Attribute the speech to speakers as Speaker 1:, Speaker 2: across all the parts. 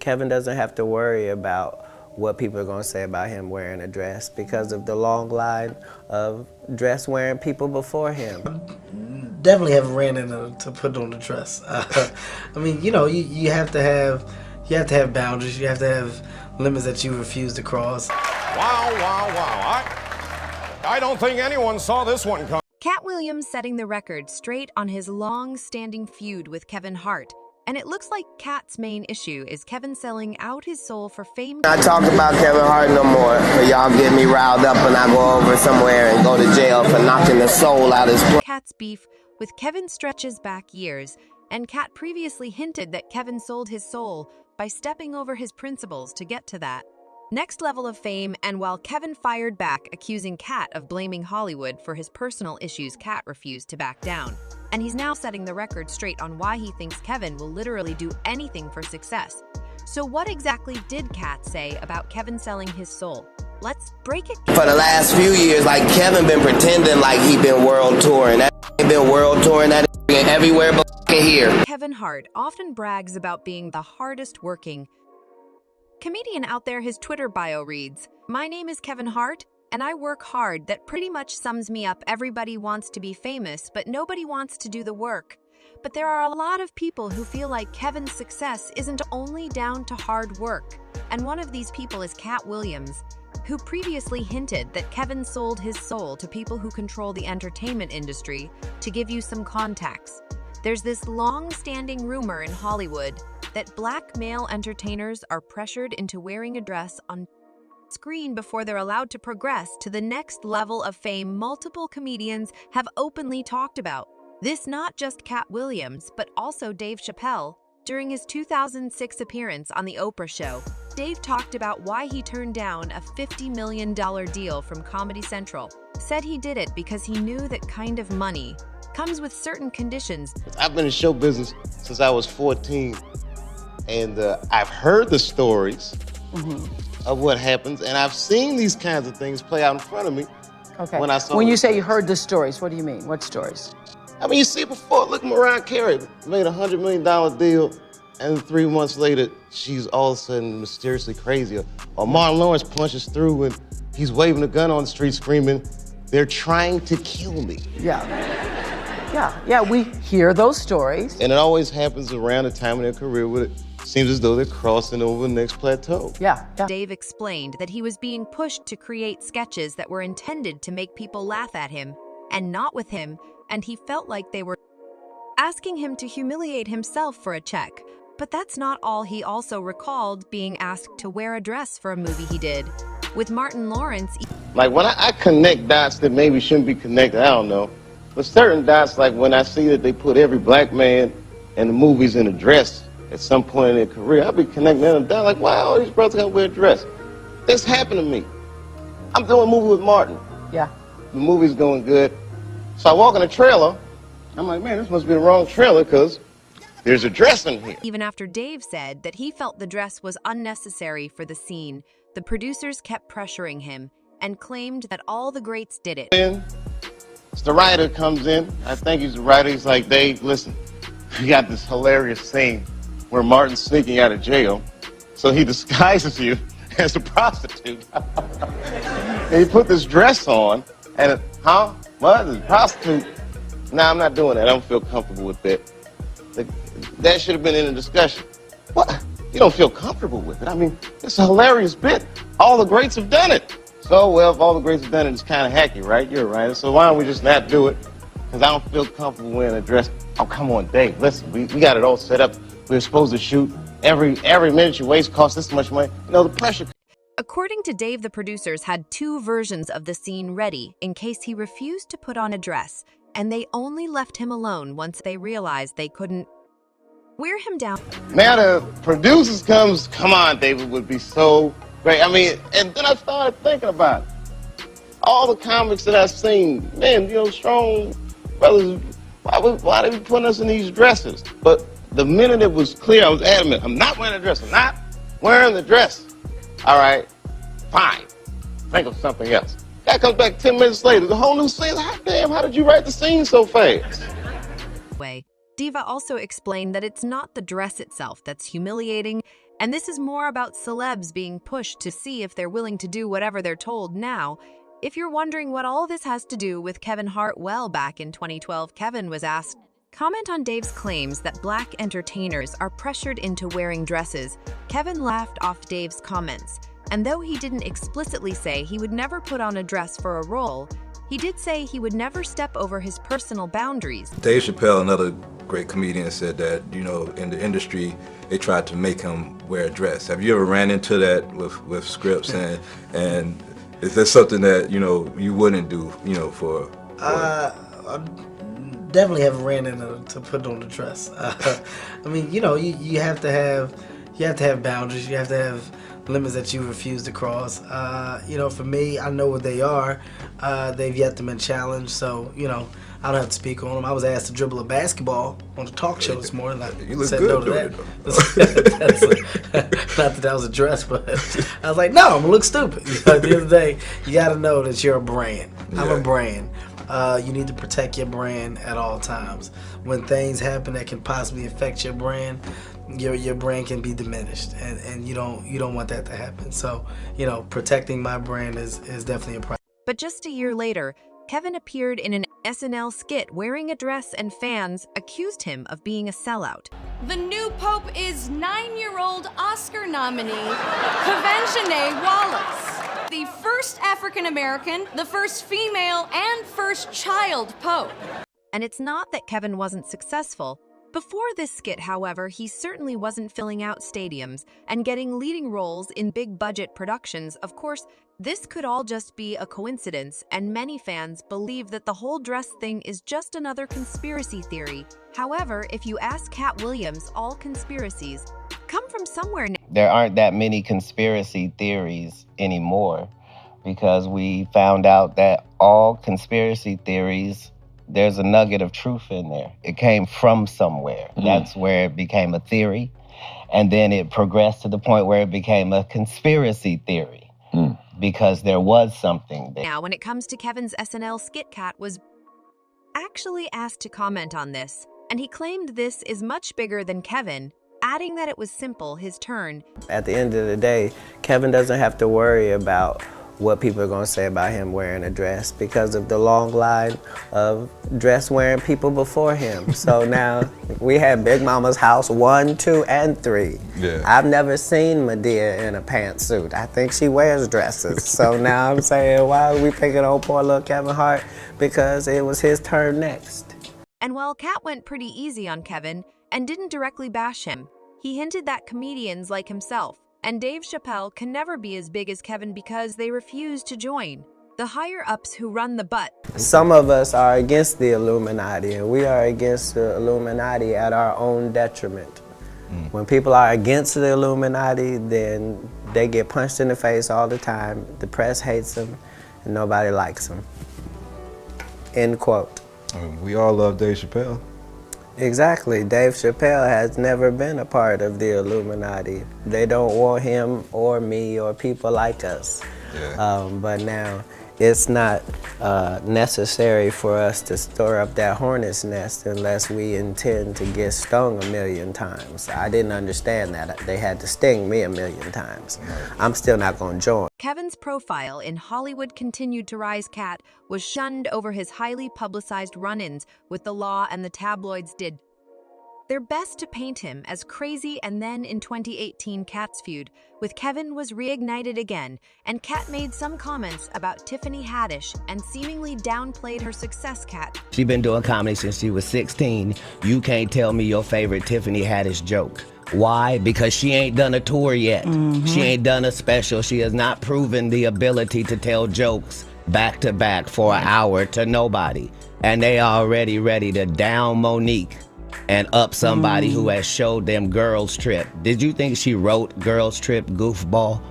Speaker 1: Kevin doesn't have to worry about what people are going to say about him wearing a dress because of the long line of dress wearing people before him.
Speaker 2: Definitely haven't ran into to put on the dress. I mean, you have to have boundaries. You have to have limits that you refuse to cross.
Speaker 3: Wow, wow, wow. I don't think anyone saw this one coming.
Speaker 4: Katt Williams setting the record straight on his long-standing feud with Kevin Hart. And it looks like Katt's main issue is Kevin selling out his soul for fame.
Speaker 1: I talk about Kevin Hart no more, but y'all get me riled up when I go over somewhere and go to jail for knocking the soul out his
Speaker 4: Katt's beef with Kevin stretches back years, and Katt previously hinted that Kevin sold his soul by stepping over his principles to get to that next level of fame. And while Kevin fired back, accusing Katt of blaming Hollywood for his personal issues, Katt refused to back down. And he's now setting the record straight on why he thinks Kevin will literally do anything for success. So what exactly did Katt say about Kevin selling his soul? Let's break it.
Speaker 1: For the last few years, like Kevin been pretending like he been world touring. That been world touring, that been everywhere but here.
Speaker 4: Kevin Hart often brags about being the hardest working comedian out there. His Twitter bio reads, "My name is Kevin Hart, and I work hard." That pretty much sums me up. Everybody wants to be famous, but nobody wants to do the work. But there are a lot of people who feel like Kevin's success isn't only down to hard work. And one of these people is Katt Williams, who previously hinted that Kevin sold his soul to people who control the entertainment industry. To give you some context, there's this long-standing rumor in Hollywood that black male entertainers are pressured into wearing a dress on screen before they're allowed to progress to the next level of fame. Multiple comedians have openly talked about this, not just Katt Williams, but also Dave Chappelle. During his 2006 appearance on The Oprah Show, Dave talked about why he turned down a $50 million deal from Comedy Central. Said he did it because he knew that kind of money comes with certain conditions.
Speaker 5: I've been in show business since I was 14, and I've heard the stories of what happens, and I've seen these kinds of things play out in front of me.
Speaker 6: Okay.
Speaker 5: When
Speaker 6: you say you heard the stories, what do you mean? What stories?
Speaker 5: I mean, you see it before. Look, Mariah Carey made a $100 million deal, and 3 months later, she's all of a sudden mysteriously crazy. Or Martin Lawrence punches through, and he's waving a gun on the street screaming, "They're trying to kill me."
Speaker 6: Yeah, we hear those stories.
Speaker 5: And it always happens around the time of their career where it seems as though they're crossing over the next plateau.
Speaker 6: Yeah.
Speaker 4: Dave explained that he was being pushed to create sketches that were intended to make people laugh at him and not with him, and he felt like they were asking him to humiliate himself for a check. But that's not all. He also recalled being asked to wear a dress for a movie he did with Martin Lawrence.
Speaker 5: Like when I connect dots that maybe shouldn't be connected, I don't know. But certain dots, like when I see that they put every black man in the movies in a dress at some point in their career, I'll be connecting them down like, wow, all these brothers gotta wear a dress. This happened to me. I'm doing a movie with Martin.
Speaker 6: Yeah.
Speaker 5: The movie's going good. So I walk in the trailer. I'm like, man, this must be the wrong trailer because there's a dress in here.
Speaker 4: Even after Dave said that he felt the dress was unnecessary for the scene, the producers kept pressuring him and claimed that all the greats did it.
Speaker 5: It's the writer comes in. I think he's the writer. He's like, Dave, listen, we got this hilarious scene where Martin's sneaking out of jail. So he disguises you as a prostitute. And he put this dress on and, what? A prostitute? Nah, I'm not doing that. I don't feel comfortable with that. That should have been in the discussion. What? You don't feel comfortable with it? I mean, it's a hilarious bit. All the greats have done it. So, well, if all the greats have done it, it's kind of hacky, right? You're right. So why don't we just not do it? Because I don't feel comfortable wearing a dress. Oh, come on, Dave. Listen, we got it all set up. We were supposed to shoot. Every minute you waste costs this much money. You know, the pressure.
Speaker 4: According to Dave, the producers had 2 versions of the scene ready in case he refused to put on a dress, and they only left him alone once they realized they couldn't wear him down.
Speaker 5: Now the producers come on, David would be so great. I mean, and then I started thinking about it. All the comics that I've seen, man, strong brothers, why they be putting us in these dresses? But the minute it was clear, I was adamant, I'm not wearing a dress. I'm not wearing the dress. All right, fine. Think of something else. Guy comes back 10 minutes later, the whole new scene. Hot damn, how did you write the scene so fast?
Speaker 4: Diva also explained that it's not the dress itself that's humiliating, And this is more about celebs being pushed to see if they're willing to do whatever they're told now. If you're wondering what all this has to do with Kevin Hart, well, back in 2012, Kevin was asked, comment on Dave's claims that black entertainers are pressured into wearing dresses. Kevin laughed off Dave's comments, and though he didn't explicitly say he would never put on a dress for a role, he did say he would never step over his personal boundaries.
Speaker 7: Dave Chappelle, another great comedian, said that, in the industry, they tried to make him wear a dress. Have you ever ran into that with scripts, and is there something that, you wouldn't do, for
Speaker 2: I definitely haven't ran into to put on the dress. I mean, you have to have boundaries. You have to have limits that you refuse to cross. For me, I know what they are. They've yet to been challenged, so I don't have to speak on them. I was asked to dribble a basketball on the talk show this morning.
Speaker 7: You look
Speaker 2: said
Speaker 7: good
Speaker 2: no to
Speaker 7: doing
Speaker 2: that. Not that was a dress, but I was like, no, I'm gonna look stupid. At the end of the day, you got to know that you're a brand. I'm a brand. You need to protect your brand at all times. When things happen that can possibly affect your brand, your brand can be diminished, and you don't want that to happen. So, protecting my brand is definitely a priority.
Speaker 4: But just a year later, Kevin appeared in an SNL skit wearing a dress, and fans accused him of being a sellout.
Speaker 8: The new pope is 9-year-old Oscar nominee Kavenshané Wallace, the first African-American, the first female, and first child pope.
Speaker 4: And it's not that Kevin wasn't successful. Before this skit, however, he certainly wasn't filling out stadiums and getting leading roles in big-budget productions. Of course, this could all just be a coincidence, and many fans believe that the whole dress thing is just another conspiracy theory. However, if you ask Katt Williams, all conspiracies come from somewhere.
Speaker 1: There aren't that many conspiracy theories anymore because we found out that all conspiracy theories, there's a nugget of truth in there. It came from somewhere. That's where it became a theory. And then it progressed to the point where it became a conspiracy theory because there was something there.
Speaker 4: Now, when it comes to Kevin's SNL skit, Katt was actually asked to comment on this, and he claimed this is much bigger than Kevin, adding that it was simple, his turn.
Speaker 1: At the end of the day, Kevin doesn't have to worry about what people are going to say about him wearing a dress because of the long line of dress-wearing people before him. So now we had Big Mama's house 1, 2, and 3.
Speaker 7: Yeah.
Speaker 1: I've never seen Medea in a pantsuit. I think she wears dresses. So now I'm saying, why are we picking on poor little Kevin Hart? Because it was his turn next.
Speaker 4: And while Katt went pretty easy on Kevin and didn't directly bash him, he hinted that comedians like himself and Dave Chappelle can never be as big as Kevin because they refuse to join. The higher-ups who run the butt.
Speaker 1: Some of us are against the Illuminati, and we are against the Illuminati at our own detriment. When people are against the Illuminati, then they get punched in the face all the time. The press hates them, and nobody likes them. End quote.
Speaker 7: We all love Dave Chappelle.
Speaker 1: Exactly. Dave Chappelle has never been a part of the Illuminati. They don't want him or me or people like us.
Speaker 7: Yeah.
Speaker 1: But now it's not necessary for us to stir up that hornet's nest unless we intend to get stung 1,000,000 times. I didn't understand that. They had to sting me 1,000,000 times. I'm still not going to join.
Speaker 4: Kevin's profile in Hollywood continued to rise. Katt was shunned over his highly publicized run-ins with the law, and the tabloids did their best to paint him as crazy. And then in 2018, Katt's feud with Kevin was reignited again, and Katt made some comments about Tiffany Haddish and seemingly downplayed her success. Katt,
Speaker 9: she been doing comedy since she was 16. You can't tell me your favorite Tiffany Haddish joke. Why? Because she ain't done a tour yet. She ain't done a special. She has not proven the ability to tell jokes back to back for an hour to nobody. And they already ready to down Monique and up somebody who has showed them Girls Trip. Did you think she wrote Girls Trip, goofball?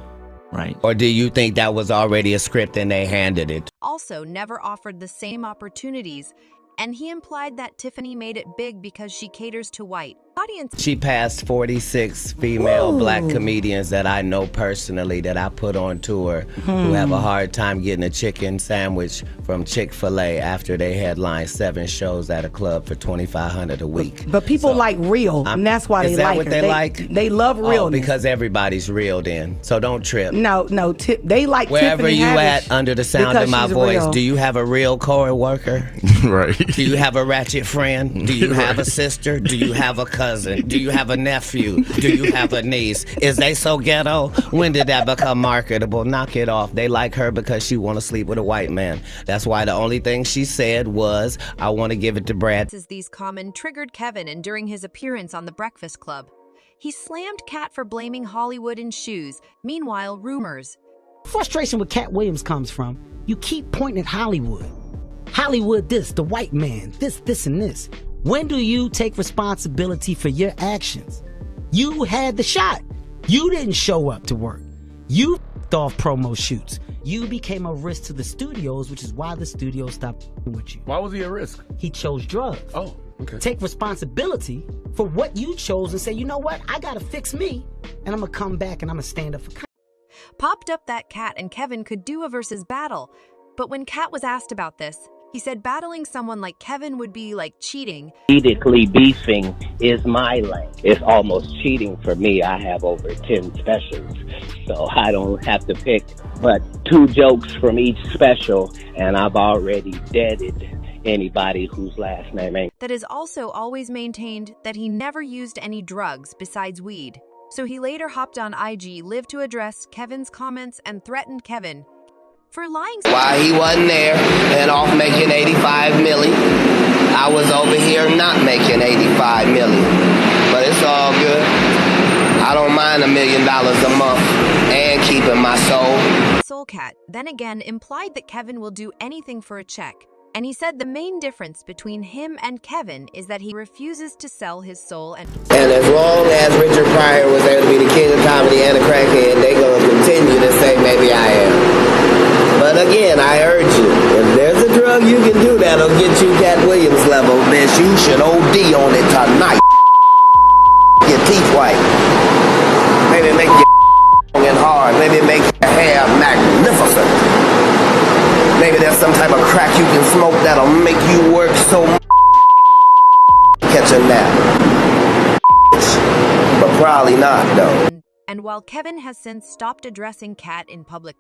Speaker 10: Right.
Speaker 9: Or do you think that was already a script and they handed it?
Speaker 4: also never offered the same opportunities, and he implied that Tiffany made it big because she caters to white, audience.
Speaker 9: She passed 46 female black comedians that I know personally that I put on tour who have a hard time getting a chicken sandwich from Chick-fil-A after they headline 7 shows at a club for $2,500 a week.
Speaker 10: But people like real, and that's why they like her.
Speaker 9: Is that what they like?
Speaker 10: They love realness.
Speaker 9: Oh, because everybody's real then. So don't trip.
Speaker 10: No, they like
Speaker 9: Wherever
Speaker 10: Tiffany
Speaker 9: you
Speaker 10: Haddish
Speaker 9: at under the sound of my voice,
Speaker 10: real.
Speaker 9: do you have a real co-worker?
Speaker 11: Right.
Speaker 9: Do you have a ratchet friend? Do you have a sister? Do you have a cousin? Do you have a nephew? Do you have a niece? Is they so ghetto? When did that become marketable? Knock it off. They like her because she want to sleep with a white man. That's why the only thing she said was, I want to give it to Brad.
Speaker 4: These comment triggered Kevin, and during his appearance on The Breakfast Club, he slammed Katt for blaming Hollywood and shoes. Meanwhile, rumors.
Speaker 12: Frustration with Katt Williams comes from, you keep pointing at Hollywood. Hollywood this, the white man, this, and this. When do you take responsibility for your actions? You had the shot. You didn't show up to work. You f***ed off promo shoots. You became a risk to the studios, which is why the studios stopped f***ing with you.
Speaker 11: Why was he a risk?
Speaker 12: He chose drugs.
Speaker 11: Oh, okay.
Speaker 12: Take responsibility for what you chose and say, you know what? I gotta fix me, and I'm gonna come back and I'm gonna stand up for.
Speaker 4: Popped up that Katt and Kevin could do a versus battle, but when Katt was asked about this, he said battling someone like Kevin would be like cheating.
Speaker 9: Strategically beefing is my lane. It's almost cheating for me. I have over 10 specials, so I don't have to pick but 2 jokes from each special, and I've already deaded anybody whose last name ain't.
Speaker 4: That is also always maintained that he never used any drugs besides weed. So he later hopped on IG Live to address Kevin's comments and threatened Kevin for lying.
Speaker 9: Why he wasn't there and off making 85 milli. I was over here not making 85 milli. But it's all good. I don't mind $1 million a month and keeping my soul.
Speaker 4: Soulcat then again implied that Kevin will do anything for a check. And he said the main difference between him and Kevin is that he refuses to sell his soul. And
Speaker 9: as long as Richard Pryor was able to be the king of comedy and a crackhead, they gonna continue to say maybe I am. But again, I urge you, if there's a drug you can do that'll get you Katt Williams level, bitch, you should OD on it tonight. Your teeth white. Maybe make your long and hard. Maybe make your hair magnificent. Maybe there's some type of crack you can smoke that'll make you work so catch a nap. But probably not, though.
Speaker 4: And while Kevin has since stopped addressing Katt in public,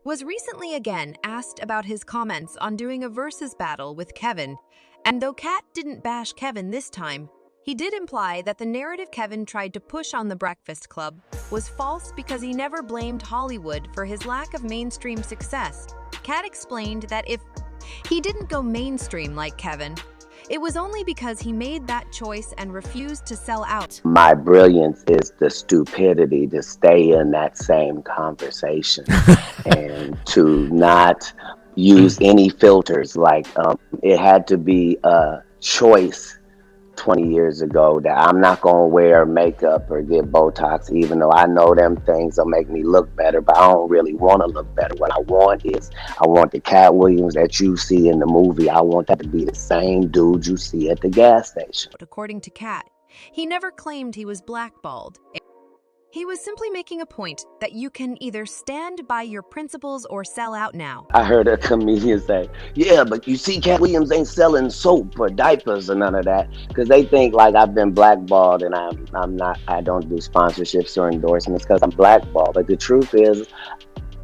Speaker 4: was recently again asked about his comments on doing a versus battle with Kevin. And though Katt didn't bash Kevin this time, he did imply that the narrative Kevin tried to push on The Breakfast Club was false because he never blamed Hollywood for his lack of mainstream success. Katt explained that if he didn't go mainstream like Kevin, it was only because he made that choice and refused to sell out.
Speaker 9: My brilliance is the stupidity to stay in that same conversation and to not use any filters. Like it had to be a choice 20 years ago that I'm not going to wear makeup or get Botox, even though I know them things will make me look better, but I don't really want to look better. What I want is, I want the Katt Williams that you see in the movie. I want that to be the same dude you see at the gas station.
Speaker 4: According to Katt, he never claimed he was blackballed. He was simply making a point that you can either stand by your principles or sell out now.
Speaker 9: I heard a comedian say, yeah, but you see, Katt Williams ain't selling soap or diapers or none of that, because they think like I've been blackballed and I'm not, I don't do sponsorships or endorsements because I'm blackballed. But the truth is,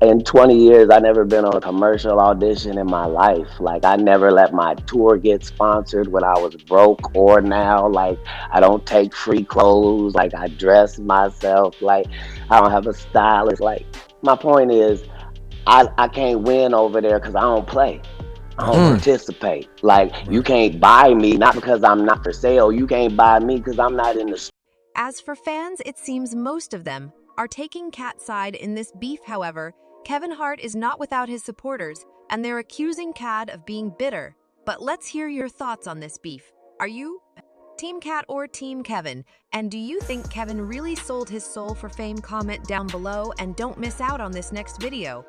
Speaker 9: in 20 years, I never been on a commercial audition in my life. Like, I never let my tour get sponsored when I was broke or now. Like, I don't take free clothes. Like, I dress myself. Like, I don't have a stylist. Like, my point is, I can't win over there because I don't play. I don't participate. Like, you can't buy me, not because I'm not for sale. You can't buy me because I'm not in the...
Speaker 4: As for fans, it seems most of them are taking Katt's side in this beef. However, Kevin Hart is not without his supporters, and they're accusing Katt of being bitter. But let's hear your thoughts on this beef. Are you Team Katt or Team Kevin? And do you think Kevin really sold his soul for fame? Comment down below and don't miss out on this next video.